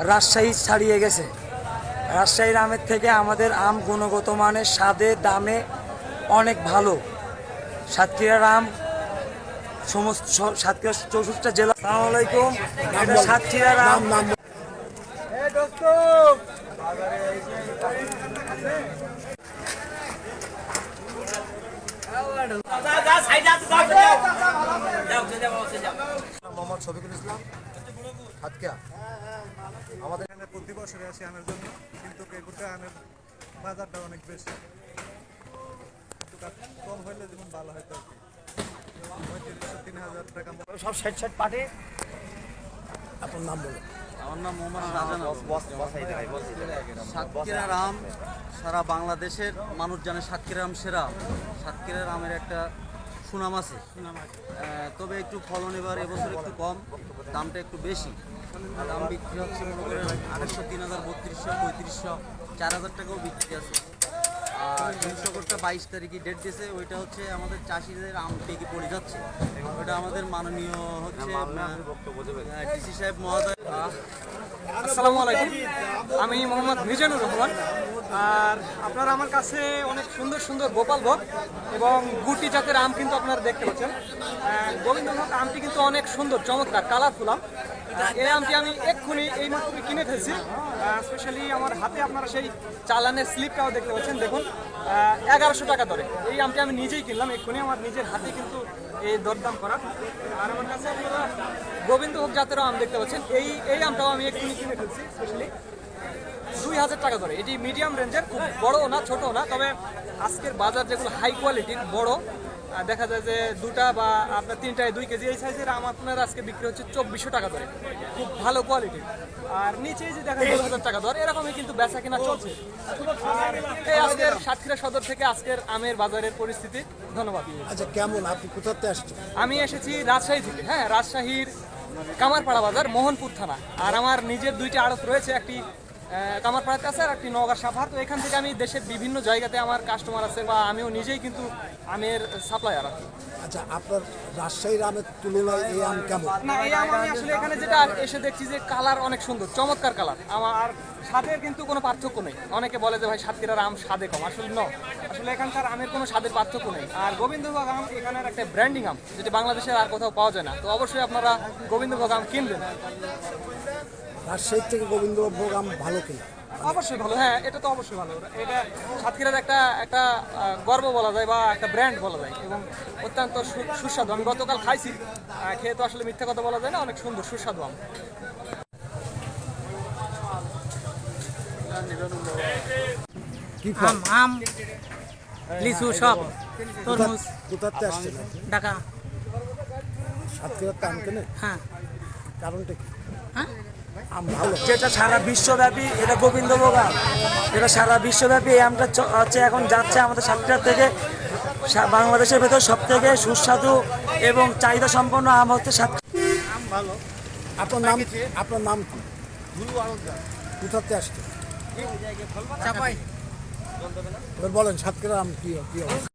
রাজশাহী ছাড়িয়ে গেছে। রাজশাহীর আমের থেকে আমাদের আম গুণগত মানের, স্বাদে, দামে অনেক ভালো। সাতক্ষীরার আম সমস্ত সাতক্ষীরা 64টা জেলা। আসসালামু আলাইকুম, এটা সাতক্ষীরার আম। মোহাম্মদ শফিকুল ইসলাম, সাতক্ষীরা। আমাদের এখানে প্রতি বছরে আসি আমের জন্য, কিন্তু এগুলো আমের বাজারটা অনেক বেশি, কিন্তু কম হইলে যেমন ভালো হয়তো ৩,০০০ টাকা সব 60 পাটে। আপনার নাম বলুন। আমার নাম মোহাম্মদ শাহজাহান। সাতক্ষীরার আম সারা বাংলাদেশের মানুষ জানে, সাতক্ষীরার আম সেরা। সাতক্ষীরার আমের একটা সুনাম আছে, তবে একটু ফলন এবার এবছর একটু কম, দামটা একটু বেশি। দাম বিক্রি হচ্ছে মনে করেন 2800, 3000, 3200, 3500, 4000 টাকাও বিক্রি আছে। আর হিমসাগরটা 22 তারিখে ডেট দিয়েছে, ওইটা হচ্ছে আমাদের চাষিদের আম পেকে পড়ে যাচ্ছে। ওইটা আমাদের মাননীয় হচ্ছে ডিসি সাহেব মহোদয়। আসসালামু আলাইকুম, আমি মোহাম্মদ মিজানুর রহমান। আর আপনারা আমার কাছে অনেক সুন্দর সুন্দর গোপালভোগ এবং গুটি জাতের আম কিন্তু আপনারা দেখতে পাচ্ছেন। গোবিন্দভোগ আমটি কিন্তু অনেক সুন্দর, চমৎকার, কালারফুল আম। এই আমটি আমি এক্ষুনি এই মাত্র কিনে ফেলছি। স্পেশালি আমার হাতে আপনারা সেই চালানের স্লিপটাও দেখতে পাচ্ছেন, দেখুন 1100 টাকা দরে এই আমটি আমি নিজেই কিনলাম এক্ষুনি, আমার নিজের হাতে কিন্তু এই দরদাম করা। আর আমার কাছে আপনারা গোবিন্দভোগ জাতেরও আম দেখতে পাচ্ছেন, এই আমটাও আমি এক্ষুনি কিনে ফেলছি স্পেশালি 2000 টাকা ধরে। এটি মিডিয়াম রেঞ্জের, খুব বড়ও না ছোটও না, তবে আজকের বাজার যেগুলো হাই কোয়ালিটির বড় দেখা যায় যে 2টা বা আপনার 3টায় 2 কেজি, এই সাইজের আম আপনার আজকে বিক্রি হচ্ছে 2400 টাকা ধরে, খুব ভালো কোয়ালিটির। আর নিচে যে দেখেন 2000 টাকা ধরে, এরকমই কিন্তু বেচা কিনা চলছে। আর এই আজকের সাতক্ষীরা সদর থেকে আজকের আমের বাজারের পরিস্থিতি। ধন্যবাদ। আচ্ছা, কেমন? আপনি কোথাতে আসছেন? আমি এসেছি রাজশাহী থেকে। হ্যাঁ, রাজশাহীর কামারপাড়া বাজার, মোহনপুর থানা। আর আমার নিজের 2টি আড়ত রয়েছে, একটি কামারপাড়াতে আছে আর একটি নওগাঁ সাভার। তো এখান থেকে আমি দেশের বিভিন্ন জায়গাতে আমার কাস্টমার আছে, বা আমিও নিজেই কিন্তু আমের সাপ্লায়ার আছি। আচ্ছা, আপনার রাজশাহীর আমের তুলনায় এই আম কেমন? না, এই আম আমি আসলে এখানে যেটা এসে দেখছি যে কালার অনেক সুন্দর, চমৎকার কালার। আমার স্বাদের কিন্তু কোনো পার্থক্য নেই। অনেকে বলে যে ভাই সাতক্ষীরার আম স্বাদে কম, আসলে আসলে এখানকার আমের কোনো স্বাদের পার্থক্য নেই। আর গোবিন্দভোগ আম এখানের একটা ব্র্যান্ডিং আম, যেটা বাংলাদেশের আর কোথাও পাওয়া যায় না। তো অবশ্যই আপনারা গোবিন্দভোগ আম কিনবেন। রাজশাহীর থেকে গোবিন্দভোগ আম ভালো কিনা? অবশ্যই ভালো, হ্যাঁ, এটা তো অবশ্যই ভালো। এটা সাতক্ষীরার একটা গর্ব বলা যায়, বা একটা ব্র্যান্ড বলা যায়, এবং অত্যন্ত সুস্বাদু। আমি গতকাল খাইছি, খেয়ে তো আসলে মিথ্যা কথা বলা যায় না, অনেক সুন্দর সুস্বাদু আম। কি ফল? আম, লিচু, সব, তরমুজ। কোথাতে আসছেন? ঢাকা। সাতক্ষীরাতে আম কেনে? হ্যাঁ। কারণটা কি? হ্যাঁ, আম ভালো। যেটা সারা বিশ্বব্যাপী, এটা গোবিন্দভোগ আম, এটা সারা বিশ্বব্যাপী এই আমটা হচ্ছে এখন যাচ্ছে আমাদের সাতক্ষীরা থেকে। বাংলাদেশের ভেতর সব থেকে সুস্বাদু এবং চাহিদা সম্পন্ন আম হচ্ছে সাতক্ষীরা। আম ভালো। আপনার নাম কি? কোথাতে আসছেন? চাপাই। এবার বলেন, সাতক্ষীরা আম কি অবস্থা?